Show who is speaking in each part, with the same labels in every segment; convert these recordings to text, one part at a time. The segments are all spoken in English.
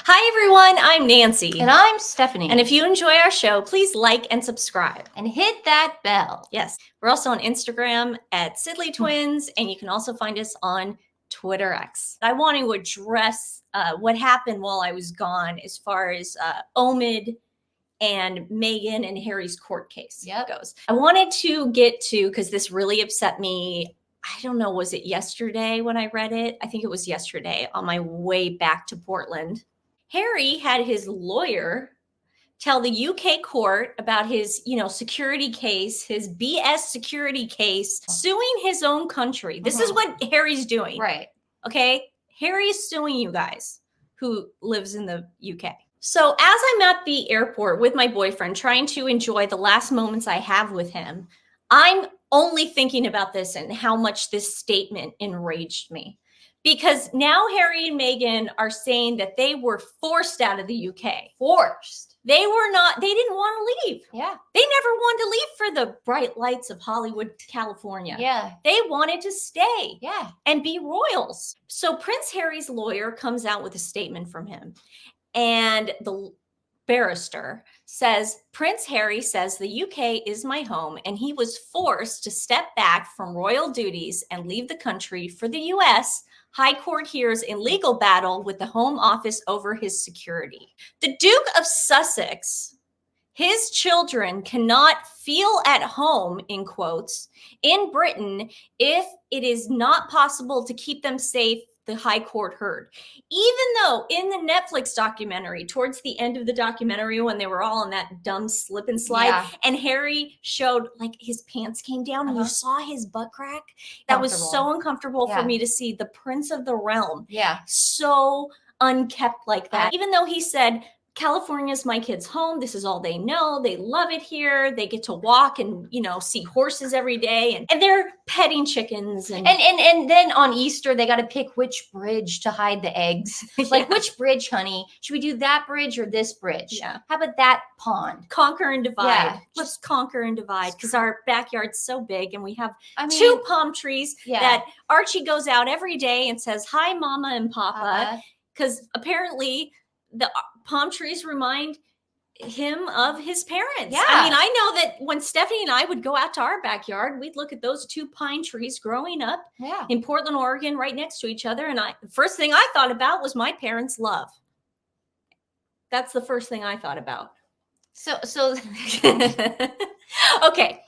Speaker 1: Hi, everyone. I'm Nancy.
Speaker 2: And I'm Stephanie.
Speaker 1: And if you enjoy our show, please like and subscribe.
Speaker 2: And hit that bell.
Speaker 1: Yes. We're also on Instagram at TWiN, and you can also find us on Twitter X. I want to address what happened while I was gone as far as Omid and Meghan and Harry's court case goes. I wanted to get to, because this really upset me. I don't know, was it yesterday when I read it? I think it was yesterday on my way back to Portland. Harry had his lawyer tell the UK court about his, security case, his BS security case, suing his own country. This is what Harry's doing.
Speaker 2: Right.
Speaker 1: Okay? Harry is suing you guys who lives in the UK. So as I'm at the airport with my boyfriend trying to enjoy the last moments I have with him, I'm only thinking about this and how much this statement enraged me. Because now Harry and Meghan are saying that they were forced out of the UK.
Speaker 2: Forced.
Speaker 1: They didn't want to leave.
Speaker 2: Yeah.
Speaker 1: They never wanted to leave for the bright lights of Hollywood, California.
Speaker 2: Yeah.
Speaker 1: They wanted to stay.
Speaker 2: Yeah.
Speaker 1: And be royals. So Prince Harry's lawyer comes out with a statement from him. And the barrister says, Prince Harry says the UK is my home and he was forced to step back from royal duties and leave the country for the US. High Court hears in legal battle with the Home Office over his security. The Duke of Sussex, his children cannot feel at home, in quotes, in Britain if it is not possible to keep them safe, the High Court heard. Even though in the Netflix documentary, towards the end of the documentary, when they were all on that dumb slip and slide, and Harry showed like his pants came down and you saw his butt crack. That was so uncomfortable for me to see the Prince of the Realm.
Speaker 2: Yeah.
Speaker 1: So unkept like that. Even though he said, California's my kids' home. This is all they know. They love it here. They get to walk and, see horses every day. And they're petting chickens. And
Speaker 2: then on Easter, they got to pick which bridge to hide the eggs. Like, which bridge, honey? Should we do that bridge or this bridge?
Speaker 1: Yeah.
Speaker 2: How about that pond?
Speaker 1: Conquer and divide.
Speaker 2: Yeah.
Speaker 1: Let's conquer and divide because our backyard's so big and we have 2 palm trees that Archie goes out every day and says, hi, Mama and Papa. Because apparently the palm trees remind him of his parents.
Speaker 2: Yeah.
Speaker 1: I mean, I know that when Stephanie and I would go out to our backyard, we'd look at those 2 pine trees growing up in Portland, Oregon, right next to each other. And the first thing I thought about was my parents' love. That's the first thing I thought about.
Speaker 2: So
Speaker 1: okay.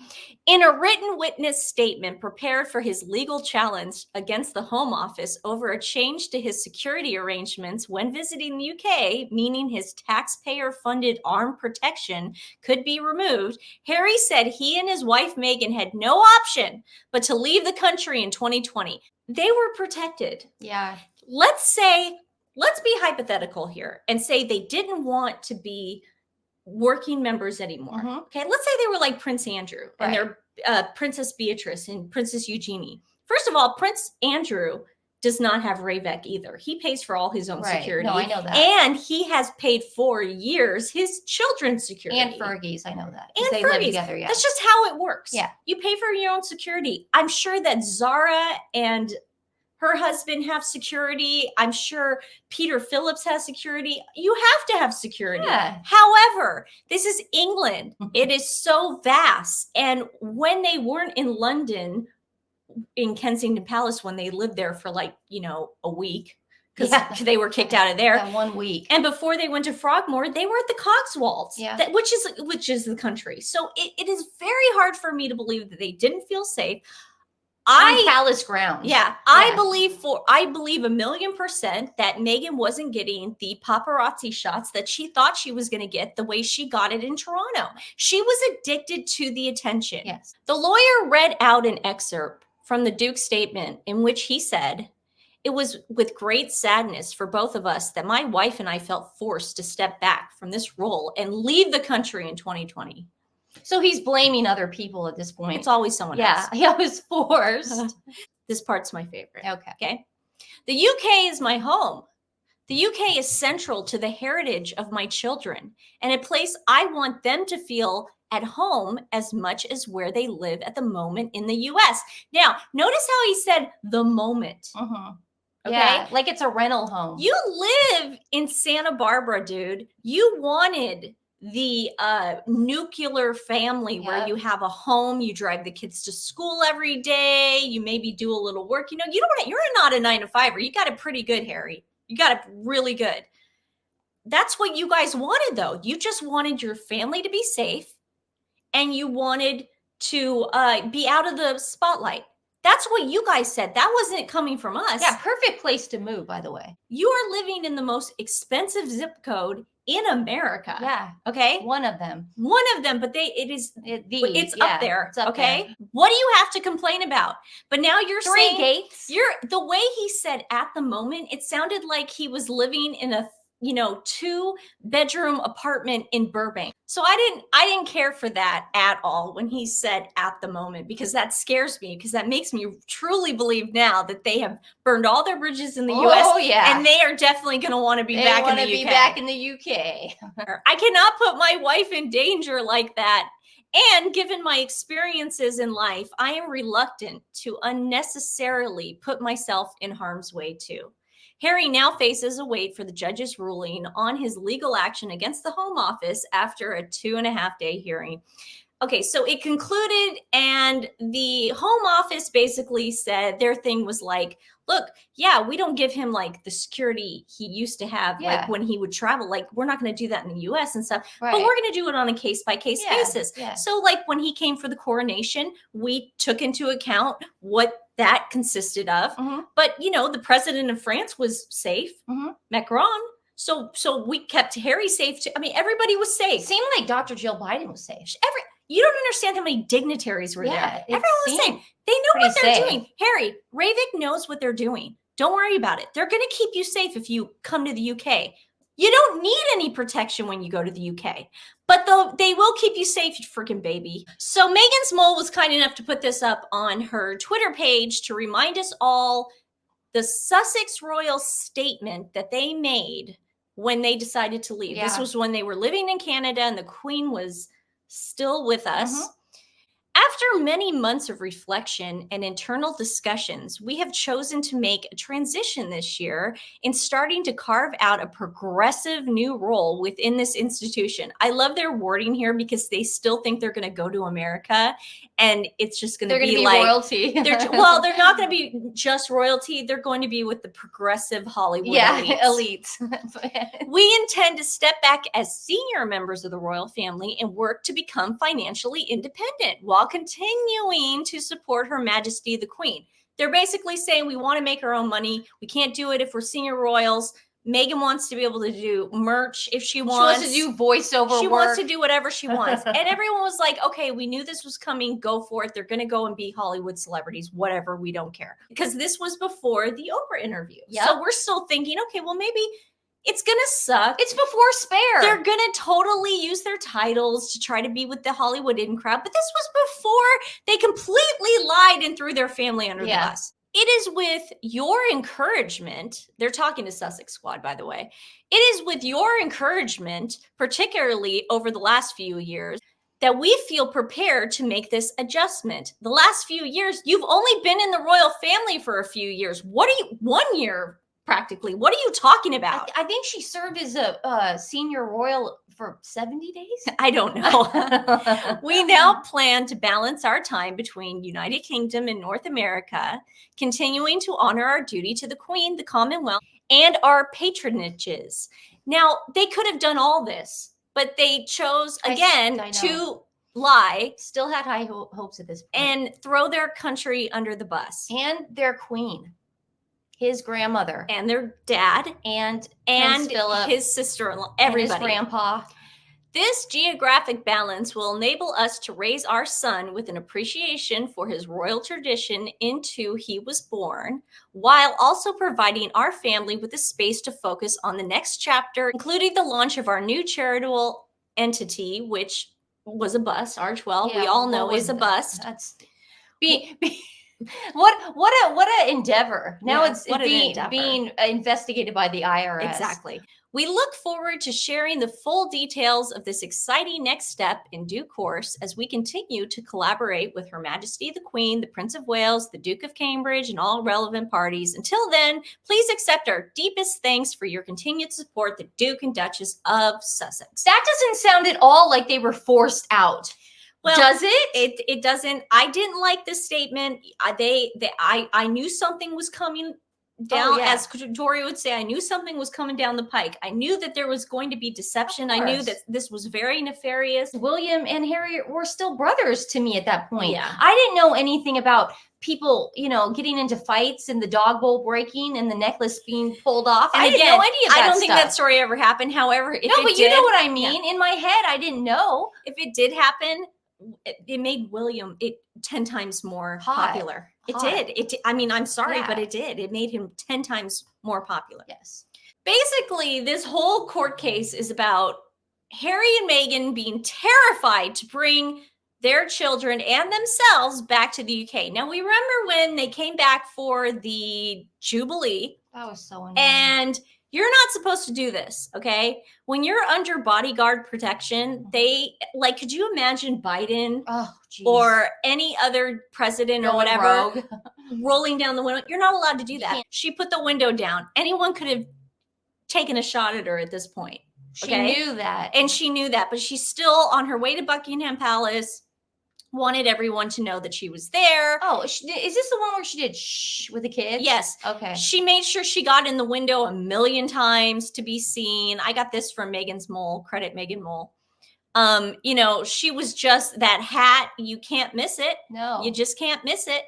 Speaker 1: In a written witness statement prepared for his legal challenge against the Home Office over a change to his security arrangements when visiting the UK, meaning his taxpayer-funded armed protection could be removed, Harry said he and his wife Meghan had no option but to leave the country in 2020. They were protected.
Speaker 2: Yeah.
Speaker 1: Let's be hypothetical here and say they didn't want to be working members anymore. Okay, let's say they were like Prince Andrew and they're Princess Beatrice and Princess Eugenie. First of all, Prince Andrew does not have Ravec either. He pays for all his own security.
Speaker 2: No, I know that.
Speaker 1: And he has paid for years his children's security.
Speaker 2: And Fergie's, I know that.
Speaker 1: And
Speaker 2: they
Speaker 1: Fergie's.
Speaker 2: live together,
Speaker 1: That's just how it works.
Speaker 2: Yeah.
Speaker 1: You pay for your own security. I'm sure that Zara and her husband have security. I'm sure Peter Phillips has security. You have to have security.
Speaker 2: Yeah.
Speaker 1: However, this is England. It is so vast. And when they weren't in London, in Kensington Palace, when they lived there for a week, because they were kicked out of there.
Speaker 2: 1 week.
Speaker 1: And before they went to Frogmore, they were at the Cotswolds, which is the country. So it is very hard for me to believe that they didn't feel safe.
Speaker 2: On palace grounds.
Speaker 1: I believe 1,000,000% that Meghan wasn't getting the paparazzi shots that she thought she was going to get the way she got it in Toronto. She was addicted to the attention.
Speaker 2: Yes.
Speaker 1: The lawyer read out an excerpt from the Duke's statement in which he said, "It was with great sadness for both of us that my wife and I felt forced to step back from this role and leave the country in 2020.
Speaker 2: So he's blaming other people at this point.
Speaker 1: It's always someone else.
Speaker 2: Yeah, he was forced.
Speaker 1: This part's my favorite.
Speaker 2: Okay.
Speaker 1: The UK is my home. The UK is central to the heritage of my children and a place I want them to feel at home as much as where they live at the moment in the US. Now, notice how he said the moment. Okay.
Speaker 2: Yeah, like it's a rental home.
Speaker 1: You live in Santa Barbara, dude. You wanted the nuclear family where
Speaker 2: Yep.
Speaker 1: you have a home, you drive the kids to school every day, you maybe do a little work. You know, you don't. You're not a 9 to 5er. You got it pretty good, Harry. You got it really good. That's what you guys wanted, though. You just wanted your family to be safe, and you wanted to be out of the spotlight. That's what you guys said. That wasn't coming from us.
Speaker 2: Yeah, perfect place to move, by the way.
Speaker 1: You are living in the most expensive zip code in America.
Speaker 2: Yeah.
Speaker 1: Okay.
Speaker 2: One of them.
Speaker 1: One of them, but it's up there.
Speaker 2: It's up
Speaker 1: okay.
Speaker 2: there.
Speaker 1: What do you have to complain about? But now you're
Speaker 2: 3
Speaker 1: saying
Speaker 2: gates.
Speaker 1: the way he said at the moment, it sounded like he was living in a 2-bedroom apartment in Burbank. So I didn't care for that at all when he said at the moment, because that scares me, because that makes me truly believe now that they have burned all their bridges in the US.
Speaker 2: Oh yeah.
Speaker 1: And they are definitely going to want to be back in the UK.
Speaker 2: They want to be back in the UK.
Speaker 1: I cannot put my wife in danger like that. And given my experiences in life, I am reluctant to unnecessarily put myself in harm's way too. Harry now faces a wait for the judge's ruling on his legal action against the Home Office after a 2.5-day hearing. Okay, so it concluded, and the Home Office basically said their thing was like, look, yeah, we don't give him like the security he used to have, like when he would travel. Like, we're not going to do that in the US and stuff, but we're going to do it on a case-by-case basis.
Speaker 2: Yeah.
Speaker 1: So like when he came for the coronation, we took into account what that consisted of. But, the president of France was safe, Macron. So we kept Harry safe too. I mean, everybody was safe.
Speaker 2: Seemed like Dr. Jill Biden was safe.
Speaker 1: You don't understand how many dignitaries were there. Everyone was safe. They know what they're doing. Harry, Ravik knows what they're doing. Don't worry about it. They're going to keep you safe if you come to the UK. You don't need any protection when you go to the UK. But they will keep you safe, you freaking baby. So Meghan's mole was kind enough to put this up on her Twitter page to remind us all the Sussex royal statement that they made when they decided to leave. This was when they were living in Canada and the Queen was still with us. After many months of reflection and internal discussions, we have chosen to make a transition this year in starting to carve out a progressive new role within this institution. I love their wording here because they still think they're going to go to America and it's just going to be like
Speaker 2: royalty.
Speaker 1: They're not going to be just royalty. They're going to be with the progressive Hollywood elites. We intend to step back as senior members of the royal family and work to become financially independent while continuing to support Her Majesty the Queen. They're basically saying we want to make our own money. We can't do it if we're senior royals. Meghan wants to be able to do merch if she wants.
Speaker 2: She wants to do voiceover
Speaker 1: She
Speaker 2: work.
Speaker 1: wants to do whatever she wants. And everyone was like, okay, we knew this was coming. Go for it. They're going to go and be Hollywood celebrities, whatever. We don't care. Because this was before the Oprah interview. So we're still thinking, okay, well, maybe it's going to suck.
Speaker 2: It's before Spare.
Speaker 1: They're going to totally use their titles to try to be with the Hollywood in crowd. But this was before they completely lied and threw their family under the bus. It is with your encouragement, they're talking to Sussex Squad, by the way. It is with your encouragement, particularly over the last few years, that we feel prepared to make this adjustment. The last few years, you've only been in the royal family for a few years. 1 year practically. What are you talking about?
Speaker 2: I think she served as a senior royal for 70 days.
Speaker 1: I don't know. We now plan to balance our time between United Kingdom and North America, continuing to honor our duty to the Queen, the Commonwealth, and our patronages. Now, they could have done all this, but they chose, again, to lie.
Speaker 2: Still had high hopes at this point.
Speaker 1: And throw their country under the bus.
Speaker 2: And their queen. His grandmother.
Speaker 1: And their dad.
Speaker 2: And
Speaker 1: Philip, his sister-in-law. Everybody.
Speaker 2: And his grandpa.
Speaker 1: This geographic balance will enable us to raise our son with an appreciation for his royal tradition into he was born, while also providing our family with a space to focus on the next chapter, including the launch of our new charitable entity, which was a bus, Archwell. We all know is a bust.
Speaker 2: That's What a endeavor. Now
Speaker 1: Yeah,
Speaker 2: it's
Speaker 1: what an
Speaker 2: being
Speaker 1: endeavor.
Speaker 2: being investigated by the IRS.
Speaker 1: Exactly. We look forward to sharing the full details of this exciting next step in due course as we continue to collaborate with Her Majesty the Queen, the Prince of Wales, the Duke of Cambridge, and all relevant parties. Until then, please accept our deepest thanks for your continued support, the Duke and Duchess of Sussex.
Speaker 2: That doesn't sound at all like they were forced out.
Speaker 1: Well,
Speaker 2: does it?
Speaker 1: It doesn't. I didn't like the statement. I knew something was coming down,
Speaker 2: yeah.
Speaker 1: as Tori would say. I knew something was coming down the pike. I knew that there was going to be deception. I knew that this was very nefarious.
Speaker 2: William and Harry were still brothers to me at that point.
Speaker 1: Yeah.
Speaker 2: I didn't know anything about people, getting into fights and the dog bowl breaking and the necklace being pulled off.
Speaker 1: And
Speaker 2: I
Speaker 1: again,
Speaker 2: didn't know any of that
Speaker 1: I don't think
Speaker 2: stuff.
Speaker 1: that story ever happened. However, if
Speaker 2: no,
Speaker 1: it
Speaker 2: but
Speaker 1: did,
Speaker 2: you know what I mean. In my head, I didn't know.
Speaker 1: If it did happen, it made William 10 times more popular. It did. I mean, I'm sorry, but it did. It made him 10 times more popular.
Speaker 2: Yes.
Speaker 1: Basically, this whole court case is about Harry and Meghan being terrified to bring their children and themselves back to the UK. Now, we remember when they came back for the Jubilee.
Speaker 2: That was so annoying.
Speaker 1: And you're not supposed to do this, okay? When you're under bodyguard protection, could you imagine Biden or any other president or whatever rolling down the window? You're not allowed to do that. She put the window down. Anyone could have taken a shot at her at this point.
Speaker 2: She knew that.
Speaker 1: And she knew that, but she's still on her way to Buckingham Palace, wanted everyone to know that she was there.
Speaker 2: Oh, is this the one where she did shh with the kids?
Speaker 1: Yes.
Speaker 2: Okay.
Speaker 1: She made sure she got in the window 1,000,000 times to be seen. I got this from Meghan's Mole. Credit Meghan Mole. She was just that hat. You can't miss it.
Speaker 2: No.
Speaker 1: You just can't miss it.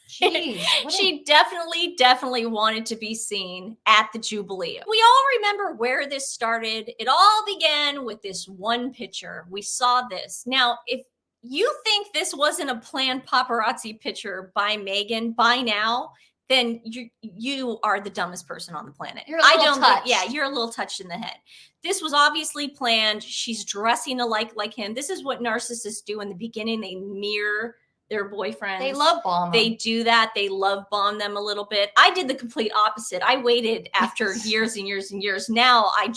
Speaker 2: Jeez,
Speaker 1: she definitely wanted to be seen at the Jubilee. We all remember where this started. It all began with this one picture. We saw this. Now, if you think this wasn't a planned paparazzi picture by Meghan by now, then you are the dumbest person on the planet.
Speaker 2: You're a little touched.
Speaker 1: You're a little touched in the head. This was obviously planned. She's dressing alike like him. This is what narcissists do in the beginning. They mirror their boyfriends.
Speaker 2: They love bomb them.
Speaker 1: They do that. They love bomb them a little bit. I did the complete opposite. I waited after years and years and years. Now I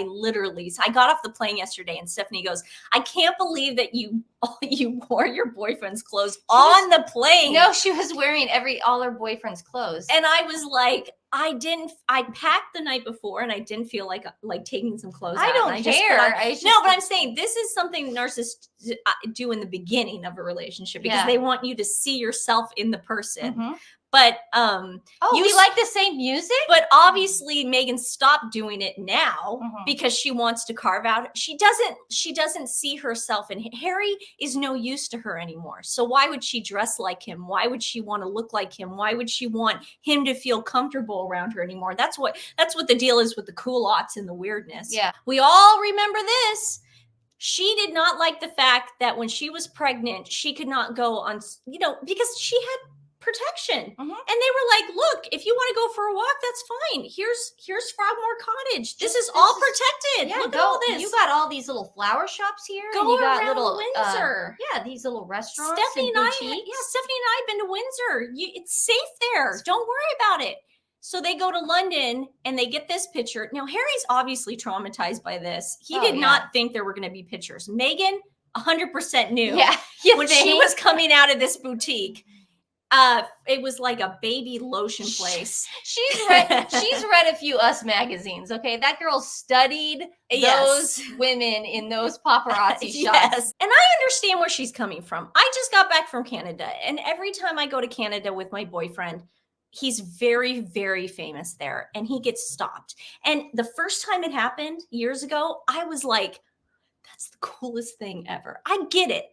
Speaker 1: literally, I got off the plane yesterday and Stephanie goes, I can't believe that you wore your boyfriend's clothes on the plane.
Speaker 2: No, she was wearing all her boyfriend's clothes.
Speaker 1: And I was like, I packed the night before and I didn't feel like taking some clothes out.
Speaker 2: I don't care.
Speaker 1: But I'm saying this is something narcissists do in the beginning of a relationship because they want you to see yourself in the person.
Speaker 2: Mm-hmm.
Speaker 1: But
Speaker 2: we like the same music.
Speaker 1: But obviously Meghan stopped doing it now because she wants to carve out. She doesn't see herself, and Harry is no use to her anymore. So why would she dress like him? Why would she want to look like him? Why would she want him to feel comfortable around her anymore? That's what the deal is with the culottes and the weirdness.
Speaker 2: Yeah,
Speaker 1: we all remember this. She did not like the fact that when she was pregnant, she could not go on, because she had protection. And they were like, look, if you want to go for a walk, that's fine. Here's Frogmore Cottage. This is all protected.
Speaker 2: Yeah,
Speaker 1: look at all this.
Speaker 2: You got all these little flower shops here.
Speaker 1: Go
Speaker 2: and you got
Speaker 1: around
Speaker 2: little
Speaker 1: Windsor.
Speaker 2: These little restaurants.
Speaker 1: Stephanie and I have been to Windsor. It's safe there. Don't worry about it. So they go to London and they get this picture. Now, Harry's obviously traumatized by this. He did not think there were going to be pictures. Meghan 100% knew when she was coming out of this boutique. It was like a baby lotion place.
Speaker 2: She's read a few Us magazines. Okay, that girl studied those women in those paparazzi shots.
Speaker 1: And I understand where she's coming from. I just got back from Canada, and every time I go to Canada with my boyfriend, he's very, very famous there, and he gets stopped. And the first time it happened years ago, I was like, that's the coolest thing ever. I get it,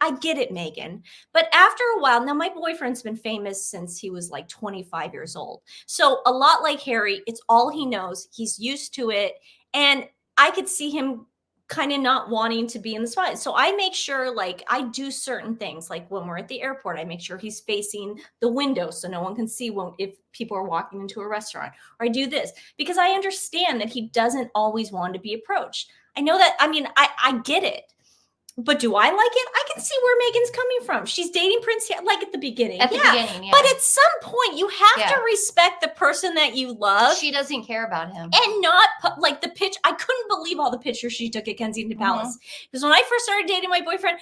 Speaker 1: Meghan. But after a while, now my boyfriend's been famous since he was like 25 years old. So a lot like Harry, it's all he knows. He's used to it. And I could see him kind of not wanting to be in the spotlight. So I make sure, I do certain things. Like when we're at the airport, I make sure he's facing the window so no one can see if people are walking into a restaurant. Or I do this because I understand that he doesn't always want to be approached. I know that. I mean, I get it. But do I like it? I can see where Meghan's coming from. She's dating Prince like at the beginning.
Speaker 2: At the beginning, yeah.
Speaker 1: But at some point, you have to respect the person that you love.
Speaker 2: She doesn't care about him.
Speaker 1: And not like the pitch. I couldn't believe all the pictures she took at Kensington Palace. Because when I first started dating my boyfriend,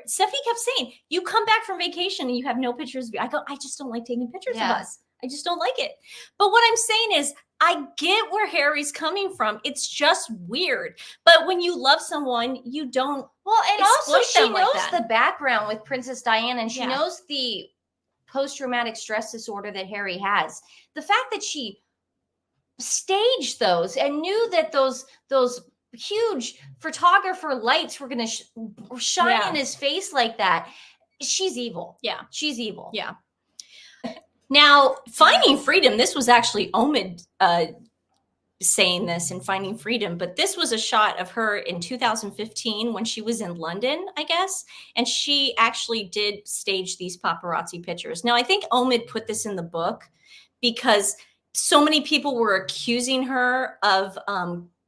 Speaker 1: Stephanie kept saying, you come back from vacation and you have no pictures of you. I go, I just don't like taking pictures of us. I just don't like it. But what I'm saying is, I get where Harry's coming from. It's just weird. But when you love someone, you don't.
Speaker 2: Well, and also she knows
Speaker 1: like
Speaker 2: the background with Princess Diana, and she knows the post-traumatic stress disorder that Harry has. The fact that she staged those and knew that those huge photographer lights were going to shine in his face like that. She's evil.
Speaker 1: Yeah.
Speaker 2: She's evil.
Speaker 1: Yeah. Now, Finding Freedom, this was actually Omid saying this in Finding Freedom, but this was a shot of her in 2015 when she was in London, I guess, and she actually did stage these paparazzi pictures. Now, I think Omid put this in the book because so many people were accusing her of,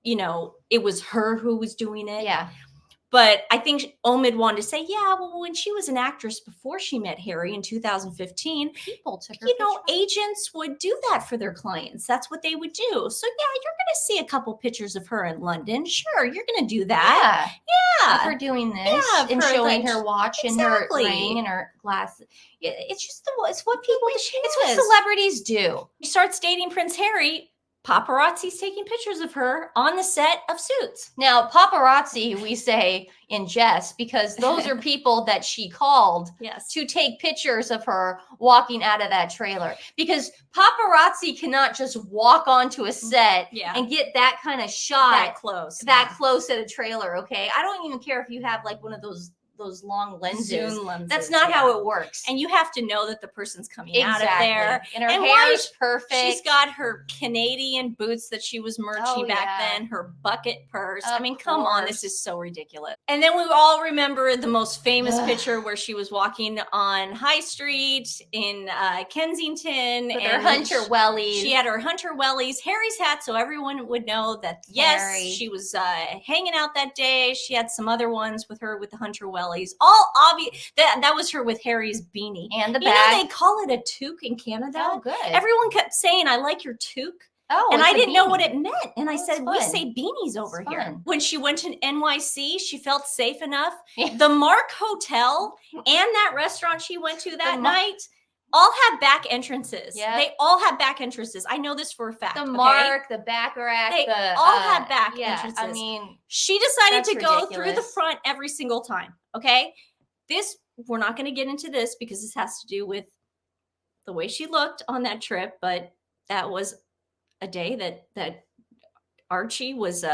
Speaker 1: you know, it was her who was doing it.
Speaker 2: Yeah.
Speaker 1: But I think Omid wanted to say, yeah, well, when she was an actress before she met Harry in 2015,
Speaker 2: people took her
Speaker 1: agents would do that for their clients. That's what they would do. So, yeah, you're going to see a couple pictures of her in London. Sure, you're going to do that. Yeah.
Speaker 2: Of her doing this and showing her watch and her ring and her glasses. It's just it's what people, it's what celebrities do.
Speaker 1: She starts dating Prince Harry. Paparazzi's taking pictures of her on the set of Suits.
Speaker 2: Now, paparazzi, we say in jest, because those are people that she called to take pictures of her walking out of that trailer. Because paparazzi cannot just walk onto a set and get that kind of shot that close at a trailer, okay? I don't even care if you have like one of those long lenses.
Speaker 1: Zoom lenses.
Speaker 2: That's not how it works.
Speaker 1: And you have to know that the person's coming out of there.
Speaker 2: And her hair is perfect.
Speaker 1: She's got her Canadian boots that she was merching back then, her bucket purse. I mean, come on, this is so ridiculous. And then we all remember the most famous picture where she was walking on High Street in Kensington.
Speaker 2: With her hunter wellies.
Speaker 1: She had her hunter wellies, Harry's hat, so everyone would know that, yes, she was hanging out that day. She had some other ones with her with the hunter wellies. All obvious. That was her with Harry's beanie
Speaker 2: and the bag.
Speaker 1: You know, they call it a toque in Canada.
Speaker 2: Oh, good.
Speaker 1: Everyone kept saying, "I like your toque."
Speaker 2: Oh,
Speaker 1: and I didn't know what it meant. And I said,
Speaker 2: fun.
Speaker 1: "We say beanies over here."
Speaker 2: Fun.
Speaker 1: When she went to NYC, she felt safe enough. The Mark Hotel and that restaurant she went to that night all have back entrances. They all have back entrances. I know this for a fact.
Speaker 2: The Mark, the Baccarat,
Speaker 1: they all have back entrances.
Speaker 2: I mean,
Speaker 1: she decided to go through the front every single time. Okay, we're not going to get into this because this has to do with the way she looked on that trip. But that was a day that Archie was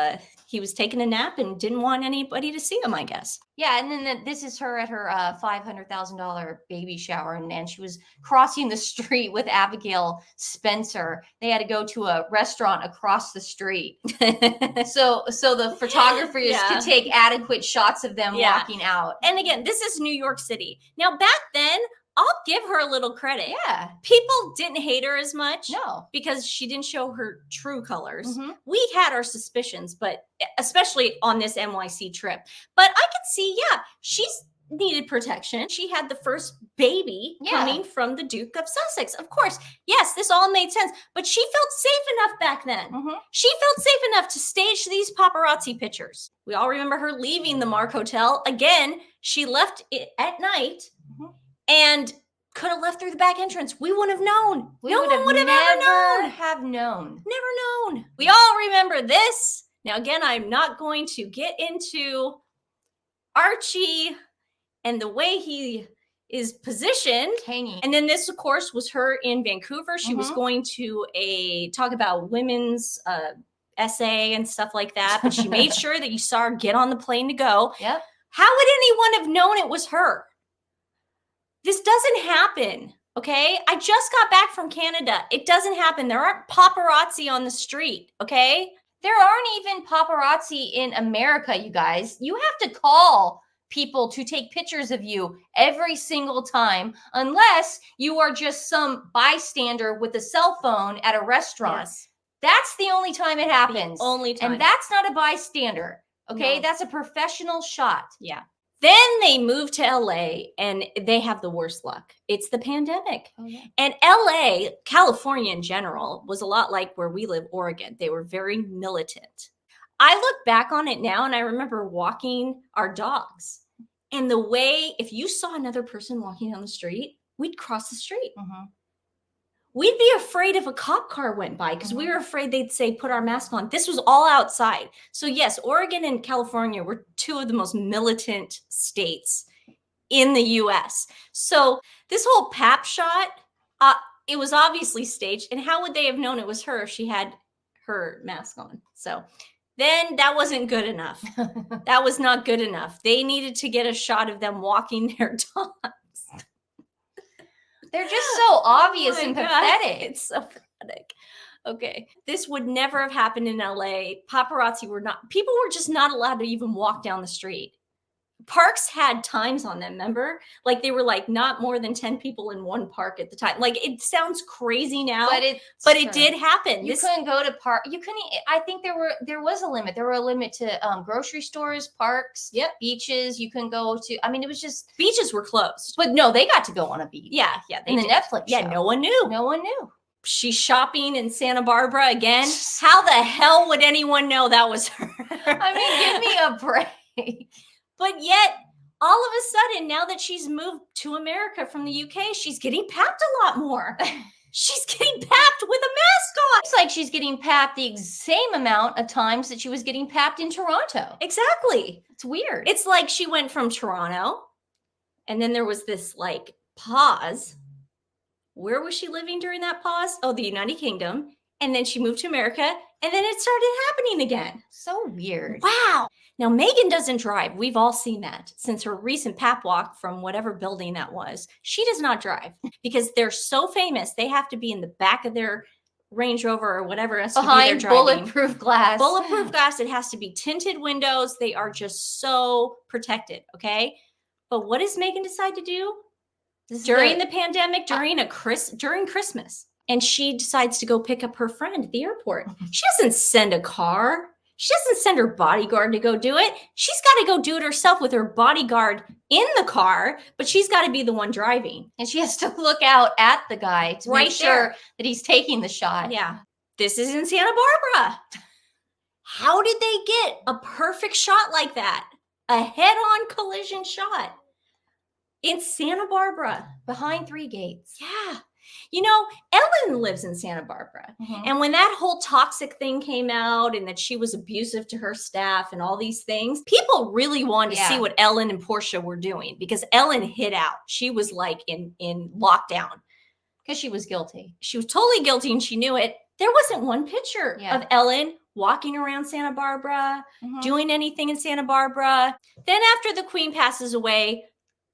Speaker 1: he was taking a nap and didn't want anybody to see him, I guess.
Speaker 2: Yeah, and then this is her at her $500,000 baby shower, and she was crossing the street with Abigail Spencer. They had to go to a restaurant across the street, so the photographers could take adequate shots of them walking out.
Speaker 1: And again, this is New York City. Now, back then, I'll give her a little credit.
Speaker 2: Yeah.
Speaker 1: People didn't hate her as much.
Speaker 2: No.
Speaker 1: Because she didn't show her true colors. We had our suspicions, but especially on this NYC trip. But I could see, she's needed protection. She had the first baby coming from the Duke of Sussex. Of course, yes, this all made sense. But she felt safe enough back then. She felt safe enough to stage these paparazzi pictures. We all remember her leaving the Mark Hotel. Again, she left it at night. And could have left through the back entrance. We wouldn't have known. No one would have ever known. Never known. We all remember this. Now, again, I'm not going to get into Archie and the way he is positioned. And then this, of course, was her in Vancouver. She was going to talk about women's essay and stuff like that. But she made sure that you saw her get on the plane to go.
Speaker 2: Yep.
Speaker 1: How would anyone have known it was her? This doesn't happen, okay? I just got back from Canada. It doesn't happen. There aren't paparazzi on the street, okay?
Speaker 2: There aren't even paparazzi in America, you guys. You have to call people to take pictures of you every single time, unless you are just some bystander with a cell phone at a restaurant. That's the only time it happens.
Speaker 1: The only time.
Speaker 2: And that's not a bystander, okay? No. That's a professional shot.
Speaker 1: Yeah. Then they moved to LA and they have the worst luck. It's the pandemic.
Speaker 2: Oh, yeah.
Speaker 1: And LA, California in general, was a lot like where we live, Oregon. They were very militant. I look back on it now and I remember walking our dogs. And the way, if you saw another person walking down the street, we'd cross the street.
Speaker 2: Mm-hmm.
Speaker 1: We'd be afraid if a cop car went by because we were afraid they'd say, put our mask on. This was all outside. So yes, Oregon and California were two of the most militant states in the US. So this whole pap shot, it was obviously staged. And how would they have known it was her if she had her mask on? So then that wasn't good enough. That was not good enough. They needed to get a shot of them walking their dogs.
Speaker 2: They're just so obvious and pathetic.
Speaker 1: It's so pathetic. Okay. This would never have happened in LA. Paparazzi people were just not allowed to even walk down the street. Parks had times on them, remember? Like they were like not more than 10 people in one park at the time. Like it sounds crazy now, but it did happen.
Speaker 2: You couldn't go to park. You couldn't. I think there was a limit. There were a limit to grocery stores, parks, beaches. You couldn't go to. I mean, it was just
Speaker 1: beaches were closed.
Speaker 2: But no, they got to go on a beach.
Speaker 1: Yeah.
Speaker 2: In the Netflix show.
Speaker 1: Yeah, no one knew.
Speaker 2: No one knew.
Speaker 1: She's shopping in Santa Barbara again. How the hell would anyone know that was her?
Speaker 2: I mean, give me a break.
Speaker 1: But yet, all of a sudden, now that she's moved to America from the UK, she's getting papped a lot more. She's getting papped with a mask on.
Speaker 2: It's like she's getting papped the same amount of times that she was getting papped in Toronto.
Speaker 1: Exactly.
Speaker 2: It's weird.
Speaker 1: It's like she went from Toronto, and then there was this like pause. Where was she living during that pause? Oh, the United Kingdom. And then she moved to America, and then it started happening again.
Speaker 2: So weird.
Speaker 1: Wow. Now, Meghan doesn't drive. We've all seen that since her recent pap walk from whatever building that was. She does not drive because they're so famous. They have to be in the back of their Range Rover or whatever else
Speaker 2: behind bulletproof glass.
Speaker 1: Bulletproof glass. It has to be tinted windows. They are just so protected. Okay. But what does Meghan decide to do during the pandemic, during Christmas? And she decides to go pick up her friend at the airport. She doesn't send a car. She doesn't send her bodyguard to go do it. She's got to go do it herself with her bodyguard in the car, but she's got to be the one driving.
Speaker 2: And she has to look out at the guy to make sure that he's taking the shot.
Speaker 1: Yeah. This is in Santa Barbara. How did they get a perfect shot like that? A head-on collision shot in Santa Barbara.
Speaker 2: Behind 3 gates.
Speaker 1: Yeah. You know, Ellen lives in Santa Barbara. Mm-hmm. And when that whole toxic thing came out and that she was abusive to her staff and all these things, people really wanted to see what Ellen and Portia were doing because Ellen hid out. She was like in lockdown.
Speaker 2: Because she was guilty.
Speaker 1: She was totally guilty and she knew it. There wasn't one picture of Ellen walking around Santa Barbara, doing anything in Santa Barbara. Then after the Queen passes away,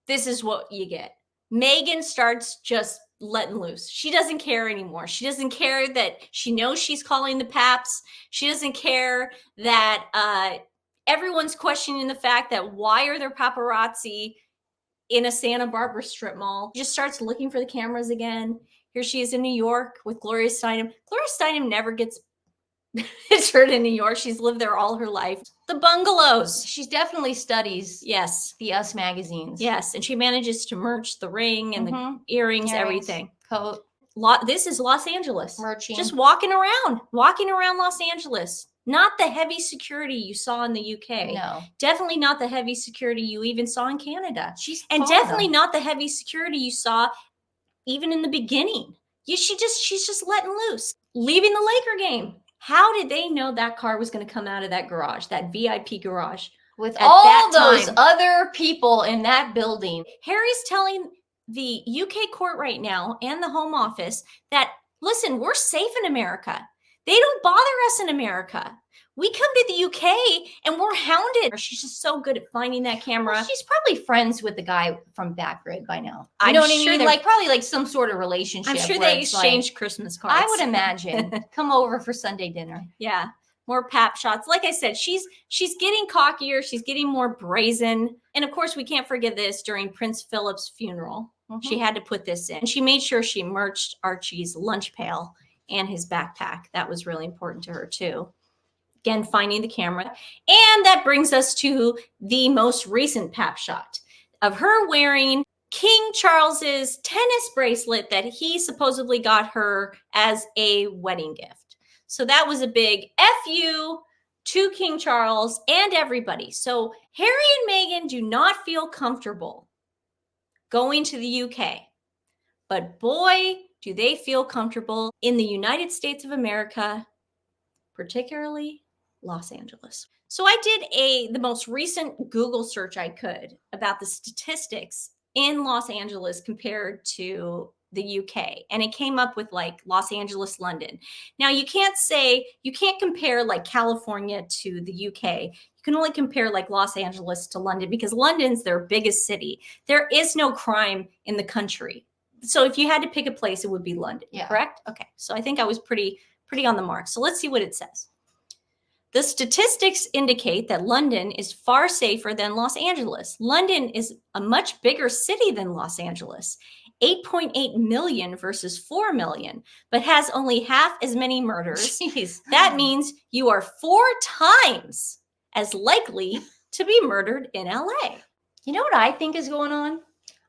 Speaker 1: this is what you get. Meghan starts just letting loose. She doesn't care anymore. She doesn't care that she knows she's calling the paps. She doesn't care that everyone's questioning the fact that why are there paparazzi in a Santa Barbara strip mall? She just starts looking for the cameras again. Here she is in New York with Gloria Steinem. Gloria Steinem never gets pictured in New York. She's lived there all her life. The bungalows.
Speaker 2: She definitely studies the Us magazines.
Speaker 1: Yes, and she manages to merch the ring and the earrings, everything.
Speaker 2: Coat.
Speaker 1: This is Los Angeles.
Speaker 2: Merching.
Speaker 1: Just walking around Los Angeles. Not the heavy security you saw in the UK.
Speaker 2: No.
Speaker 1: Definitely not the heavy security you even saw in Canada.
Speaker 2: And
Speaker 1: definitely not the heavy security you saw even in the beginning. She's just letting loose. Leaving the Laker game. How did they know that car was going to come out of that garage, that VIP garage?
Speaker 2: With all those other people in that building.
Speaker 1: Harry's telling the UK court right now and the Home Office that, listen, we're safe in America. They don't bother us in America. We come to the UK and we're hounded. She's just so good at finding that camera.
Speaker 2: Well, she's probably friends with the guy from Backgrid by now.
Speaker 1: You know what I mean?
Speaker 2: Like probably like some sort of relationship.
Speaker 1: I'm sure they exchanged Christmas cards.
Speaker 2: I would imagine. Come over for Sunday dinner.
Speaker 1: Yeah. More pap shots. Like I said, she's getting cockier. She's getting more brazen. And of course, we can't forget this during Prince Philip's funeral. She had to put this in. She made sure she merched Archie's lunch pail and his backpack. That was really important to her too. again, finding the camera. And that brings us to the most recent pap shot of her wearing King Charles's tennis bracelet that he supposedly got her as a wedding gift. So that was a big FU to King Charles and everybody. So Harry and Meghan do not feel comfortable going to the UK. But boy, do they feel comfortable in the United States of America, particularly Los Angeles. So I did the most recent Google search I could about the statistics in Los Angeles compared to the UK. And it came up with like Los Angeles, London. Now you can't compare like California to the UK. You can only compare like Los Angeles to London because London's their biggest city. There is no crime in the country. So if you had to pick a place, it would be London, correct? Okay. So I think I was pretty on the mark. So let's see what it says. The statistics indicate that London is far safer than Los Angeles. London is a much bigger city than Los Angeles, 8.8 million versus 4 million, but has only half as many murders.
Speaker 2: Jeez.
Speaker 1: That means you are 4 times as likely to be murdered in LA.
Speaker 2: You know what I think is going on?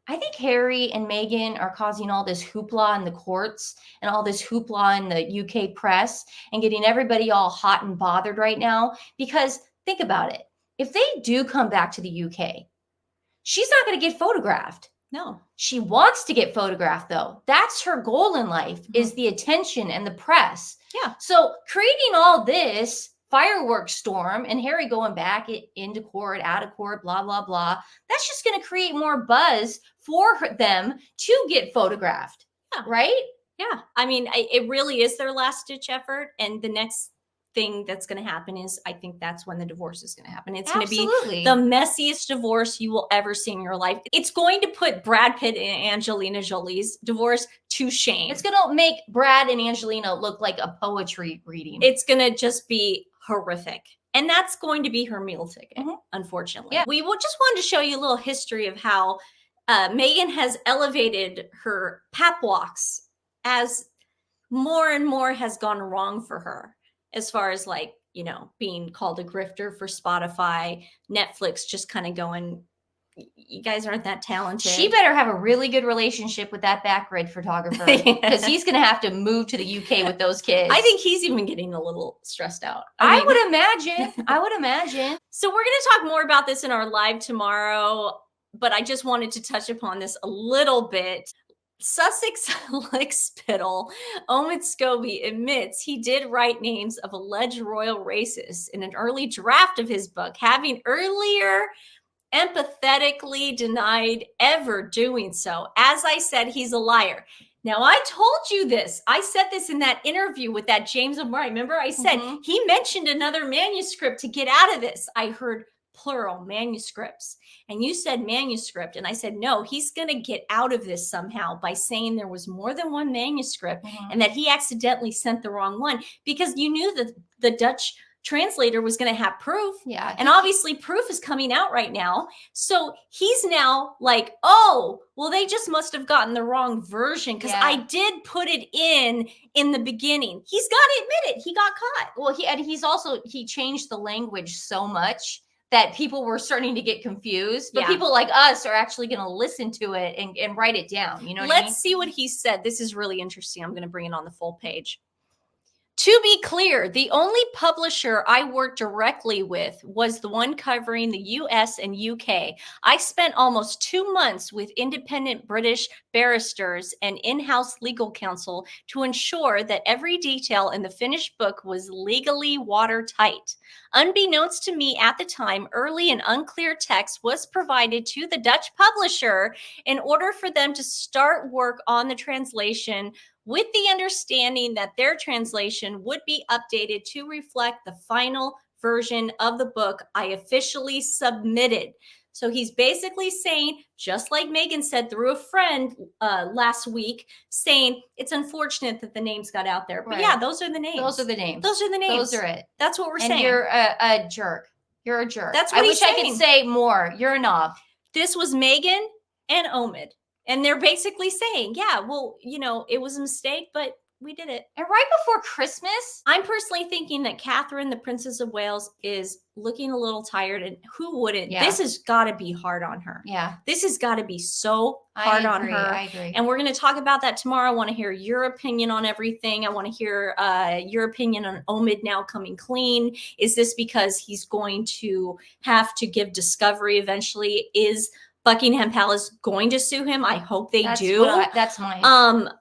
Speaker 2: I think Harry and Meghan are causing all this hoopla in the courts and all this hoopla in the UK press and getting everybody all hot and bothered right now. Because think about it. If they do come back to the UK, she's not going to get photographed.
Speaker 1: No.
Speaker 2: She wants to get photographed, though. That's her goal in life, is the attention and the press.
Speaker 1: Yeah.
Speaker 2: So creating all this fireworks storm and Harry going back into court, out of court, blah, blah, blah. That's just going to create more buzz for them to get photographed.
Speaker 1: Yeah.
Speaker 2: Right?
Speaker 1: Yeah. I mean, it really is their last ditch effort. And the next thing that's going to happen is I think that's when the divorce is going to happen. It's going to be the messiest divorce you will ever see in your life. It's going to put Brad Pitt and Angelina Jolie's divorce to shame.
Speaker 2: It's going to make Brad and Angelina look like a poetry reading.
Speaker 1: It's going to just be horrific. And that's going to be her meal ticket, unfortunately.
Speaker 2: Yeah.
Speaker 1: We just wanted to show you a little history of how Meghan has elevated her pap walks as more and more has gone wrong for her, as far as like, you know, being called a grifter for Spotify, Netflix just kind of going, you guys aren't that talented.
Speaker 2: She better have a really good relationship with that backgrid photographer because he's going to have to move to the UK with those kids.
Speaker 1: I think he's even getting a little stressed out.
Speaker 2: I would imagine. I would imagine.
Speaker 1: So we're going to talk more about this in our live tomorrow, but I just wanted to touch upon this a little bit. Sussex lickspittle Omid Scobie admits he did write names of alleged royal racists in an early draft of his book, having earlier empathetically denied ever doing so. As I said, he's a liar. Now, I told you this. I said this in that interview with that James O'Murray. Remember, I said he mentioned another manuscript to get out of this. I heard plural manuscripts. And you said manuscript. And I said, no, he's going to get out of this somehow by saying there was more than one manuscript and that he accidentally sent the wrong one, because you knew that the Dutch translator was going to have proof.
Speaker 2: Yeah.
Speaker 1: And obviously proof is coming out right now. So he's now like, oh, well, they just must have gotten the wrong version because I did put it in the beginning. He's got to admit it. He got caught.
Speaker 2: Well, he changed the language so much that people were starting to get confused. But people like us are actually going to listen to it and write it down. You know what I mean?
Speaker 1: Let's see what he said. This is really interesting. I'm going to bring it on the full page. To be clear, the only publisher I worked directly with was the one covering the US and UK. I spent almost 2 months with independent British barristers and in-house legal counsel to ensure that every detail in the finished book was legally watertight. Unbeknownst to me at the time, early and unclear text was provided to the Dutch publisher in order for them to start work on the translation, with the understanding that their translation would be updated to reflect the final version of the book I officially submitted. So he's basically saying, just like Meghan said through a friend last week, saying it's unfortunate that the names got out there. But yeah, those are the names.
Speaker 2: Those are the names.
Speaker 1: Those are the names.
Speaker 2: Those are it.
Speaker 1: That's what we're saying.
Speaker 2: And you're a jerk. You're a jerk.
Speaker 1: That's what
Speaker 2: I
Speaker 1: he's
Speaker 2: wish I
Speaker 1: saying.
Speaker 2: could say more. You're a knob.
Speaker 1: This was Meghan and Omid. And they're basically saying, yeah, well, you know, it was a mistake, but we did it.
Speaker 2: And right before Christmas,
Speaker 1: I'm personally thinking that Catherine, the Princess of Wales, is looking a little tired, and who wouldn't?
Speaker 2: Yeah.
Speaker 1: This has got to be hard on her.
Speaker 2: Yeah.
Speaker 1: This has got to be so hard on her.
Speaker 2: I agree.
Speaker 1: And we're going to talk about that tomorrow. I want to hear your opinion on everything. I want to hear your opinion on Omid now coming clean. Is this because he's going to have to give Discovery eventually? Is Buckingham Palace going to sue him? I hope they do.
Speaker 2: That's my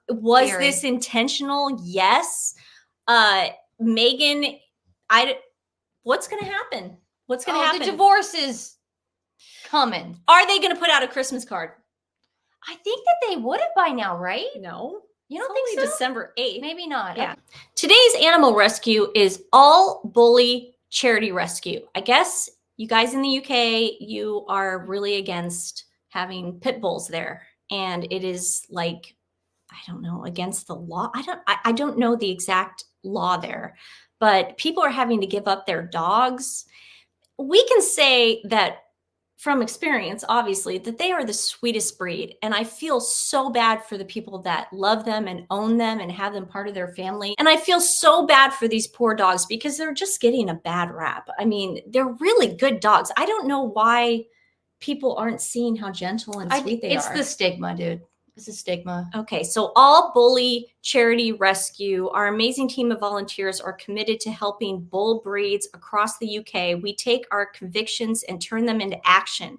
Speaker 1: was
Speaker 2: theory.
Speaker 1: this intentional? Yes. Meghan, what's going to happen? What's going to happen?
Speaker 2: The divorce is coming.
Speaker 1: Are they going to put out a Christmas card?
Speaker 2: I think that they would have by now, right?
Speaker 1: No.
Speaker 2: You don't
Speaker 1: It's
Speaker 2: think
Speaker 1: only
Speaker 2: so?
Speaker 1: December 8th.
Speaker 2: Maybe not.
Speaker 1: Yeah. Today's animal rescue is All Bully Charity Rescue. I guess you guys in the UK, you are really against having pit bulls there. And it is like, I don't know, against the law. I don't know the exact law there, but people are having to give up their dogs. We can say that from experience, obviously, that they are the sweetest breed. And I feel so bad for the people that love them and own them and have them part of their family. And I feel so bad for these poor dogs because they're just getting a bad rap. I mean, they're really good dogs. I don't know why people aren't seeing how gentle and sweet they are.
Speaker 2: It's the stigma, dude. It's a stigma.
Speaker 1: Okay, so All Bully Charity Rescue, our amazing team of volunteers are committed to helping bull breeds across the UK. We take our convictions and turn them into action.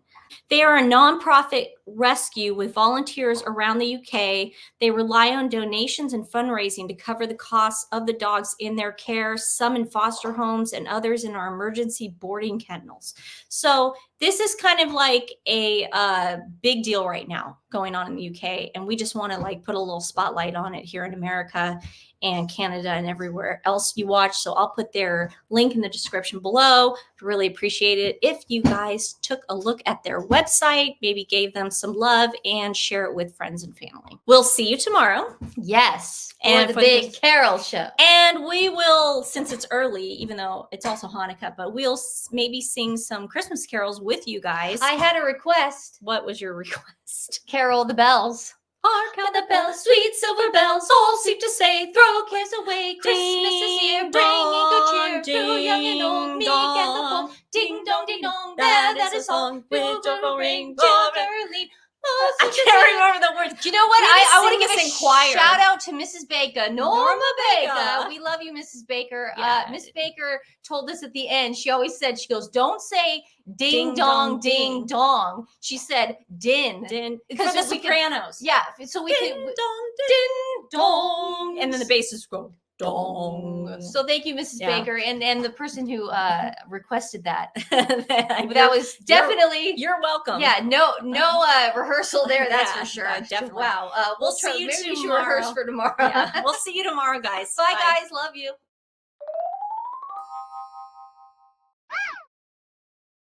Speaker 1: They are a nonprofit rescue with volunteers around the UK. They rely on donations and fundraising to cover the costs of the dogs in their care, some in foster homes and others in our emergency boarding kennels. So this is kind of like a big deal right now going on in the UK. And we just want to like put a little spotlight on it here in America and Canada and everywhere else you watch. So I'll put their link in the description below. Really appreciate it if you guys took a look at their website, maybe gave them some love and share it with friends and family. We'll see you tomorrow.
Speaker 2: Yes.
Speaker 1: And
Speaker 2: for the big Carol show.
Speaker 1: And we will, since it's early, even though it's also Hanukkah, but we'll maybe sing some Christmas carols with you guys.
Speaker 2: I had a request.
Speaker 1: What was your request?
Speaker 2: Carol the bells.
Speaker 1: Hark how the bells, sweet silver bells, all seem to say, throw cares away.
Speaker 2: Christmas is here, bringing good cheer to young and old, meek and the bold. Ding dong, ding dong, that is a song with joyful ring, cheerfully.
Speaker 1: I can't remember the words.
Speaker 2: Do you know what? I want to give
Speaker 1: this
Speaker 2: a
Speaker 1: in choir.
Speaker 2: shout out to Mrs. Baker, Norma Baker.
Speaker 1: Baker.
Speaker 2: We love you, Mrs. Baker.
Speaker 1: Yeah.
Speaker 2: Miss Baker told us at the end, she always said, she goes, don't say ding,
Speaker 1: Ding
Speaker 2: dong,
Speaker 1: dong,
Speaker 2: ding dong. She said din.
Speaker 1: Din.
Speaker 2: Because
Speaker 1: For the
Speaker 2: we could-
Speaker 1: Sopranos.
Speaker 2: Yeah, so we
Speaker 1: Ding
Speaker 2: could.
Speaker 1: dong,
Speaker 2: Ding
Speaker 1: dong. And then the basses go dong.
Speaker 2: So thank you, Mrs.
Speaker 1: Yeah.
Speaker 2: Baker, and the person who requested that.
Speaker 1: that
Speaker 2: That was definitely.
Speaker 1: You're welcome.
Speaker 2: Yeah, no rehearsal there. That's
Speaker 1: Yeah,
Speaker 2: for sure.
Speaker 1: definitely.
Speaker 2: Wow.
Speaker 1: We'll
Speaker 2: try,
Speaker 1: see you
Speaker 2: maybe we should
Speaker 1: tomorrow.
Speaker 2: rehearse for tomorrow.
Speaker 1: Yeah. We'll see you tomorrow, guys.
Speaker 2: Bye, guys. Love you.